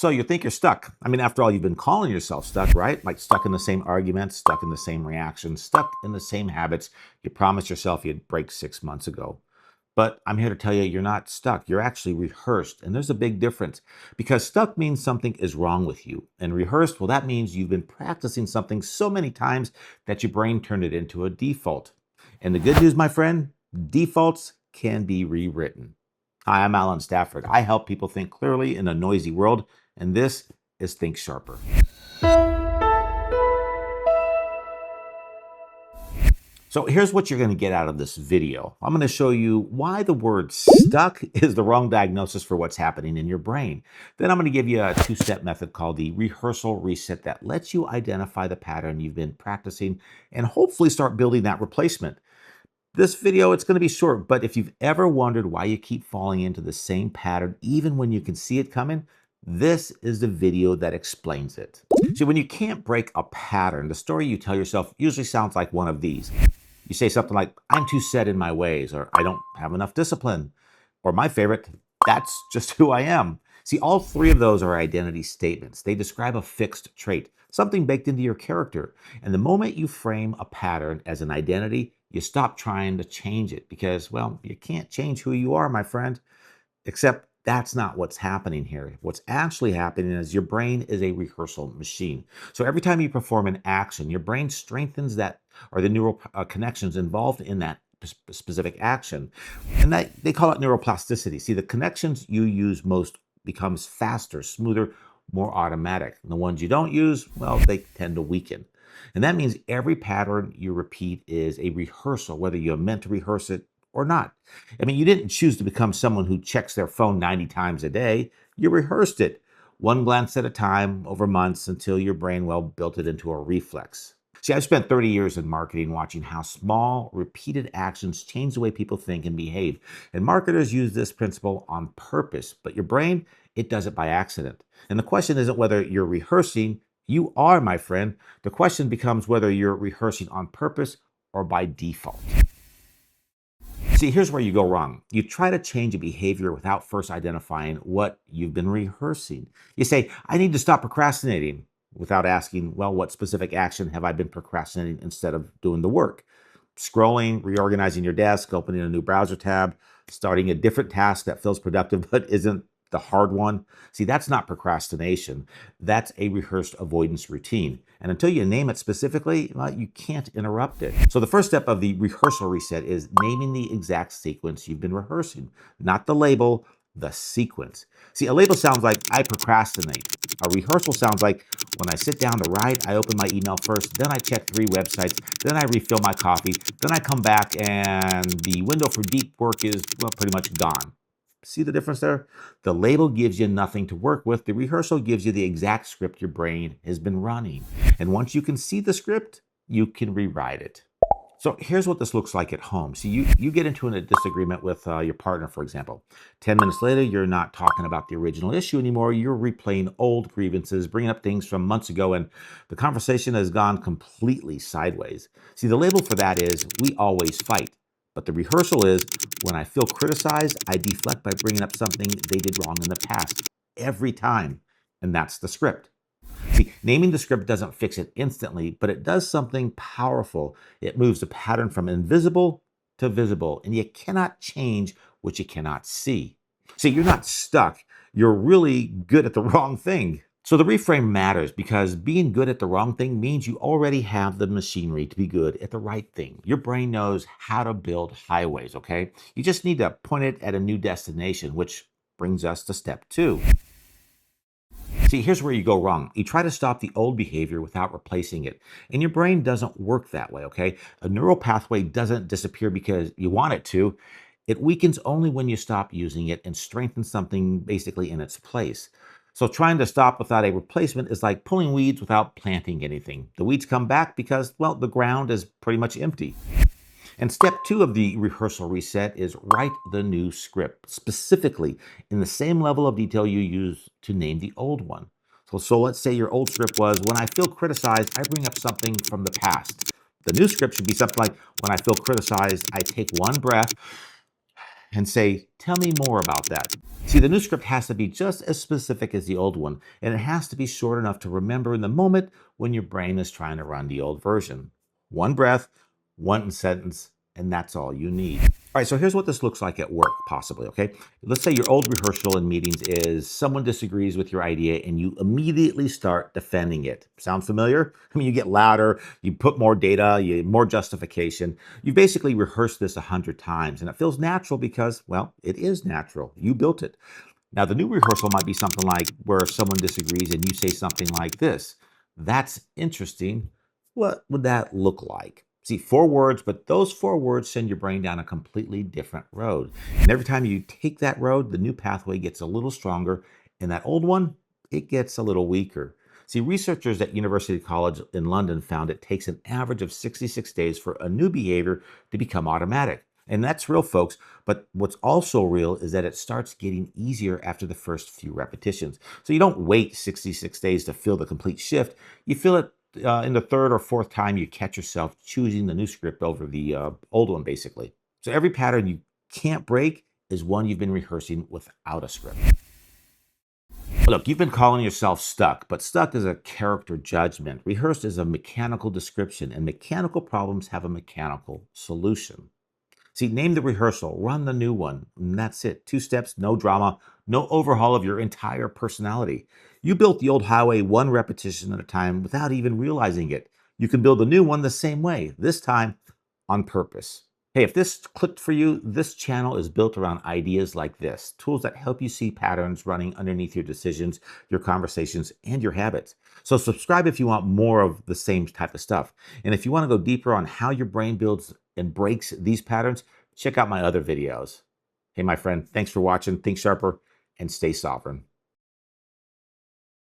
So you think you're stuck. I mean, after all, you've been calling yourself stuck, right? Like stuck in the same arguments, stuck in the same reactions, stuck in the same habits you promised yourself you'd break 6 months ago. But I'm here to tell you, you're not stuck. You're actually rehearsed. And there's a big difference because stuck means something is wrong with you. And rehearsed, well, that means you've been practicing something so many times that your brain turned it into a default. And the good news, my friend, defaults can be rewritten. Hi, I'm Alan Stafford. I help people think clearly in a noisy world, and this is Think Sharper. So here's what you're going to get out of this video. I'm going to show you why the word stuck is the wrong diagnosis for what's happening in your brain. Then I'm going to give you a two-step method called the Rehearsal Reset that lets you identify the pattern you've been practicing and hopefully start building that replacement. This video, it's going to be short, but if you've ever wondered why you keep falling into the same pattern even when you can see it coming, this is the video that explains it. See, when you can't break a pattern, the story you tell yourself usually sounds like one of these. You say something like, I'm too set in my ways, or I don't have enough discipline, or my favorite, that's just who I am. See, all three of those are identity statements. They describe a fixed trait, something baked into your character. And the moment you frame a pattern as an identity, you stop trying to change it because, well, you can't change who you are, my friend. Except that's not what's happening here. What's actually happening is your brain is a rehearsal machine. So every time you perform an action, your brain strengthens that or the neural connections involved in that specific action. And that they call it neuroplasticity. See, the connections you use most becomes faster, smoother, more automatic. And the ones you don't use, well, they tend to weaken. And that means every pattern you repeat is a rehearsal, whether you're meant to rehearse it or not. I mean, you didn't choose to become someone who checks their phone 90 times a day. You rehearsed it, one glance at a time over months until your brain, well, built it into a reflex. See, I've spent 30 years in marketing watching how small, repeated actions change the way people think and behave. And marketers use this principle on purpose, but your brain, it does it by accident. And the question isn't whether you're rehearsing. You are, my friend. The question becomes whether you're rehearsing on purpose or by default. See, here's where you go wrong. You try to change a behavior without first identifying what you've been rehearsing. You say, I need to stop procrastinating, without asking, well, what specific action have I been procrastinating instead of doing the work? Scrolling, reorganizing your desk, opening a new browser tab, starting a different task that feels productive but isn't the hard one. See, that's not procrastination. That's a rehearsed avoidance routine. And until you name it specifically, well, you can't interrupt it. So the first step of the rehearsal reset is naming the exact sequence you've been rehearsing, not the label, the sequence. See, a label sounds like I procrastinate. A rehearsal sounds like when I sit down to write, I open my email first, then I check 3 websites, then I refill my coffee, then I come back and the window for deep work is, well, pretty much gone. See the difference there? The label gives you nothing to work with. The rehearsal gives you the exact script your brain has been running. And once you can see the script, you can rewrite it. So here's what this looks like at home. So you get into a disagreement with your partner, for example. 10 minutes later, you're not talking about the original issue anymore. You're replaying old grievances, bringing up things from months ago, and the conversation has gone completely sideways. See, the label for that is we always fight. But the rehearsal is when I feel criticized, I deflect by bringing up something they did wrong in the past every time. And that's the script. See, naming the script doesn't fix it instantly, but it does something powerful. It moves the pattern from invisible to visible, and you cannot change what you cannot see. See, you're not stuck. You're really good at the wrong thing. So the reframe matters because being good at the wrong thing means you already have the machinery to be good at the right thing. Your brain knows how to build highways, okay? You just need to point it at a new destination, which brings us to step 2. See, here's where you go wrong. You try to stop the old behavior without replacing it. And your brain doesn't work that way, okay? A neural pathway doesn't disappear because you want it to. It weakens only when you stop using it and strengthen something basically in its place. So trying to stop without a replacement is like pulling weeds without planting anything. The weeds come back because, well, the ground is pretty much empty. And step 2 of the rehearsal reset is write the new script, specifically in the same level of detail you use to name the old one. So let's say your old script was, when I feel criticized, I bring up something from the past. The new script should be something like, when I feel criticized, I take one breath and say, tell me more about that. See, the new script has to be just as specific as the old one, and it has to be short enough to remember in the moment when your brain is trying to run the old version. One breath, one sentence, and that's all you need. All right, so here's what this looks like at work, possibly, okay? Let's say your old rehearsal in meetings is someone disagrees with your idea and you immediately start defending it. Sound familiar? I mean, you get louder, you put more data, more justification. You basically rehearsed this 100 times and it feels natural because, well, it is natural. You built it. Now, the new rehearsal might be something like where someone disagrees and you say something like this. That's interesting. What would that look like? See, 4 words, but those 4 words send your brain down a completely different road. And every time you take that road, the new pathway gets a little stronger, and that old one, it gets a little weaker. See, researchers at University College in London found it takes an average of 66 days for a new behavior to become automatic. And that's real, folks. But what's also real is that it starts getting easier after the first few repetitions. So you don't wait 66 days to feel the complete shift. You feel it in the third or fourth time you catch yourself choosing the new script over the old one, basically. So every pattern you can't break is one you've been rehearsing without a script. Look, you've been calling yourself stuck, but stuck is a character judgment. Rehearsed is a mechanical description, and mechanical problems have a mechanical solution. See, name the rehearsal, run the new one, and that's it. 2 steps, no drama, no overhaul of your entire personality. You built the old highway 1 repetition at a time without even realizing it. You can build the new one the same way, this time on purpose. Hey, if this clicked for you, this channel is built around ideas like this, tools that help you see patterns running underneath your decisions, your conversations, and your habits. So subscribe if you want more of the same type of stuff. And if you want to go deeper on how your brain builds and breaks these patterns, check out my other videos. Hey, my friend, thanks for watching. Think sharper and stay sovereign.